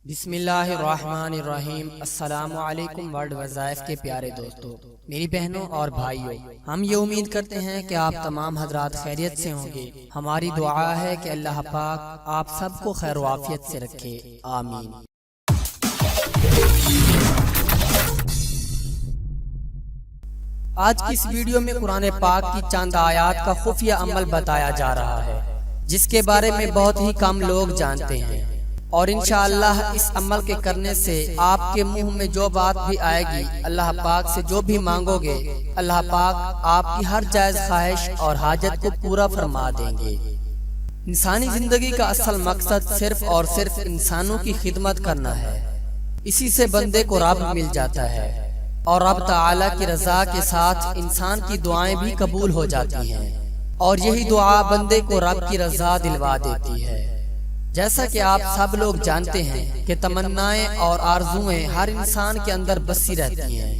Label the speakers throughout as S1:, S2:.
S1: بسم اللہ الرحمن الرحیم۔ السلام علیکم ورلڈ وظائف کے پیارے دوستو، میری بہنوں اور بھائیوں، ہم یہ امید کرتے ہیں کہ آپ تمام حضرات خیریت سے ہوں گے۔ ہماری دعا ہے کہ اللہ پاک آپ سب کو خیر و عافیت سے رکھے، آمین۔ آج کی اس ویڈیو میں قرآن پاک کی چند آیات کا خفیہ عمل بتایا جا رہا ہے، جس کے بارے میں بہت ہی کم لوگ جانتے ہیں، اور انشاءاللہ اس عمل کے کرنے سے آپ کے منہ میں جو بات بھی آئے گی، اللہ پاک سے جو بھی مانگو گے، اللہ پاک آپ کی ہر جائز خواہش اور حاجت کو پورا فرما دیں گے۔ انسانی زندگی کا اصل مقصد صرف اور صرف انسانوں کی خدمت کرنا ہے۔ اسی سے بندے کو رب مل جاتا ہے، اور رب تعالی کی رضا کے ساتھ انسان کی دعائیں بھی قبول ہو جاتی ہیں، اور یہی دعا بندے کو رب کی رضا دلوا دیتی ہے۔ جیسا کہ آپ سب لوگ جانتے ہیں کہ تمنائیں اور آرزویں ہر انسان کے اندر بسی رہتی ہیں،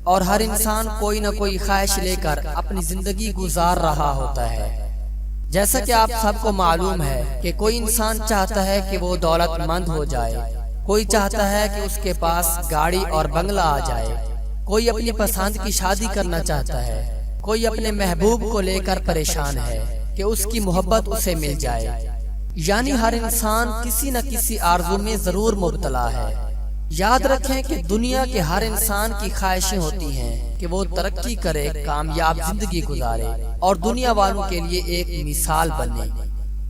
S1: اور ہر انسان کوئی نہ کوئی خواہش لے کر اپنی زندگی گزار رہا ہوتا ہے۔ جیسا کہ آپ سب کو معلوم ہے کہ کوئی انسان چاہتا ہے کہ وہ دولت مند ہو جائے، کوئی چاہتا ہے کہ اس کے پاس گاڑی اور بنگلہ آ جائے، کوئی اپنی پسند کی شادی کرنا چاہتا ہے، کوئی اپنے محبوب کو لے کر پریشان ہے کہ اس کی محبت اسے مل جائے۔ یعنی ہر انسان کسی نہ کسی آرزو میں ضرور مبتلا ہے۔ یاد رکھیں کہ دنیا کے ہر انسان کی خواہشیں ہوتی ہیں کہ وہ ترقی کرے، کامیاب زندگی گزارے، اور دنیا والوں کے لیے ایک مثال بنے،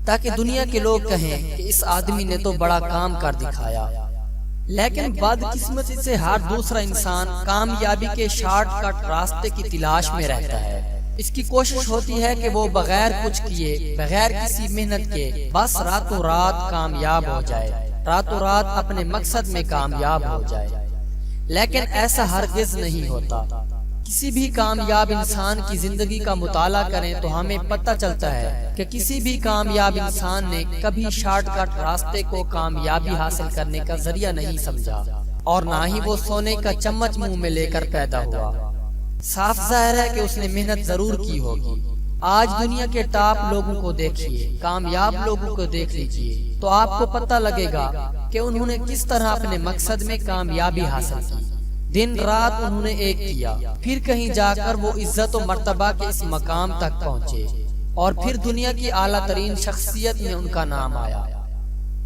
S1: تاکہ دنیا کے لوگ کہیں کہ اس آدمی نے تو بڑا کام کر دکھایا۔ لیکن بدقسمتی سے ہر دوسرا انسان کامیابی کے شارٹ کٹ راستے کی تلاش میں رہتا ہے۔ اس کی کوشش ہوتی ہے کہ وہ بغیر کچھ کیے، بغیر کسی محنت کے، بس راتوں رات کامیاب ہو جائے، راتوں رات اپنے مقصد میں کامیاب ہو جائے۔ لیکن ایسا ہرگز نہیں ہوتا۔ کسی بھی کامیاب انسان کی زندگی کا مطالعہ کریں تو ہمیں پتہ چلتا ہے کہ کسی بھی کامیاب انسان نے کبھی شارٹ کٹ راستے کو کامیابی حاصل کرنے کا ذریعہ نہیں سمجھا، اور نہ ہی وہ سونے کا چمچ منہ میں لے کر پیدا ہوا۔ صاف ظاہر ہے کہ اس نے محنت ضرور کی ہوگی۔ آج دنیا کے ٹاپ لوگوں کو دیکھیے، کامیاب لوگوں کو دیکھ لیجئے، تو آپ کو پتہ لگے گا کہ انہوں نے کس طرح اپنے مقصد میں کامیابی حاصل کی۔ دن رات انہوں نے ایک کیا، پھر کہیں جا کر وہ عزت و مرتبہ کے اس مقام تک پہنچے، اور پھر دنیا کی اعلیٰ ترین شخصیت میں ان کا نام آیا۔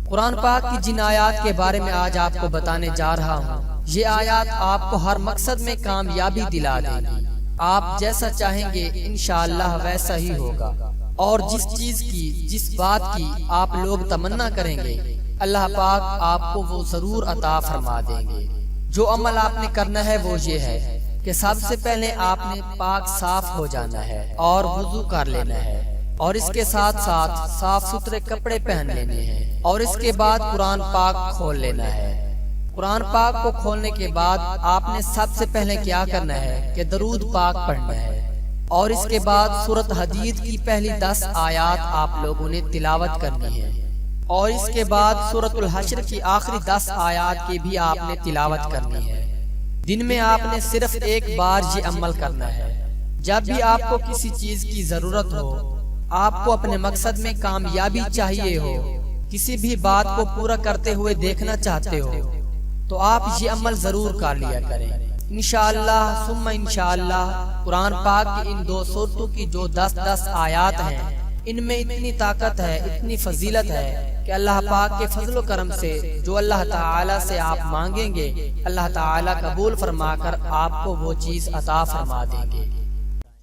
S1: قرآن پاک کی جن آیات کے بارے میں آج آپ کو بتانے جا رہا ہوں، یہ آیات آپ کو ہر مقصد میں کامیابی دلا دیں گی۔ آپ جیسا چاہیں گے انشاءاللہ ویسا ہی ہوگا، اور جس چیز کی، جس بات کی آپ لوگ تمنا کریں گے، اللہ پاک آپ کو وہ ضرور عطا فرما دیں گے۔ جو عمل آپ نے کرنا ہے وہ یہ ہے کہ سب سے پہلے آپ نے پاک صاف ہو جانا ہے اور وضو کر لینا ہے، اور اس کے ساتھ ساتھ صاف ستھرے کپڑے پہن لینے ہیں، اور اس کے بعد قرآن پاک کھول لینا ہے۔ قرآن پاک کو کھولنے کے بعد آپ نے سب سے پہلے کیا کرنا ہے کہ درود پاک پڑھنا ہے، اور اس کے بعد سورۃ حدید کی پہلی 10 آیات آپ لوگوں نے تلاوت کرنی ہے، اور اس کے بعد سورۃ الحشر کی آخری 10 آیات کی بھی آپ نے تلاوت کرنی ہے۔ دن میں آپ نے صرف ایک بار یہ عمل کرنا ہے۔ جب بھی آپ کو کسی چیز کی ضرورت ہو، آپ کو اپنے مقصد میں کامیابی چاہیے ہو، کسی بھی بات کو پورا کرتے ہوئے دیکھنا چاہتے ہو، تو آپ یہ عمل ضرور کر لیا کریں۔ انشاءاللہ ثم انشاءاللہ قرآن پاک کی ان 2 سورتوں کی جو 10 آیات ہیں، ان میں اتنی طاقت ہے، اتنی فضیلت ہے کہ اللہ پاک کے فضل و کرم سے جو اللہ تعالی سے آپ مانگیں گے، اللہ تعالی قبول فرما کر آپ کو وہ چیز عطا فرما دیں گے۔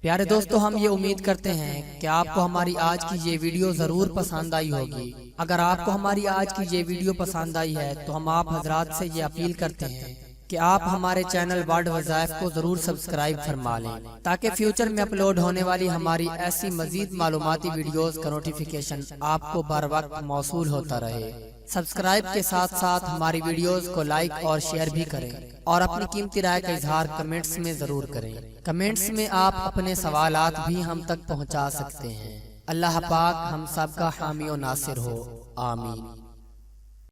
S1: پیارے دوستو، ہم یہ امید کرتے ہیں کہ آپ کو ہماری آج کی یہ ویڈیو ضرور پسند آئی ہوگی۔ اگر آپ کو ہماری آج کی یہ ویڈیو پسند آئی ہے تو ہم آپ حضرات سے یہ اپیل کرتے ہیں کہ آپ ہمارے چینل ورلڈ وظائف کو ضرور سبسکرائب فرما لیں، تاکہ فیوچر میں اپلوڈ ہونے والی ہماری ایسی مزید معلوماتی ویڈیوز کا نوٹیفیکیشن آپ کو بر وقت موصول ہوتا رہے۔ سبسکرائب کے ساتھ ساتھ ہماری ویڈیوز کو لائک اور شیئر بھی کریں، اور اپنی قیمتی رائے کا اظہار کمنٹس میں ضرور کریں۔ کمنٹس میں آپ اپنے سوالات بھی ہم تک پہنچا سکتے ہیں۔ اللہ پاک ہم سب کا حامی و ناصر ہو، آمین۔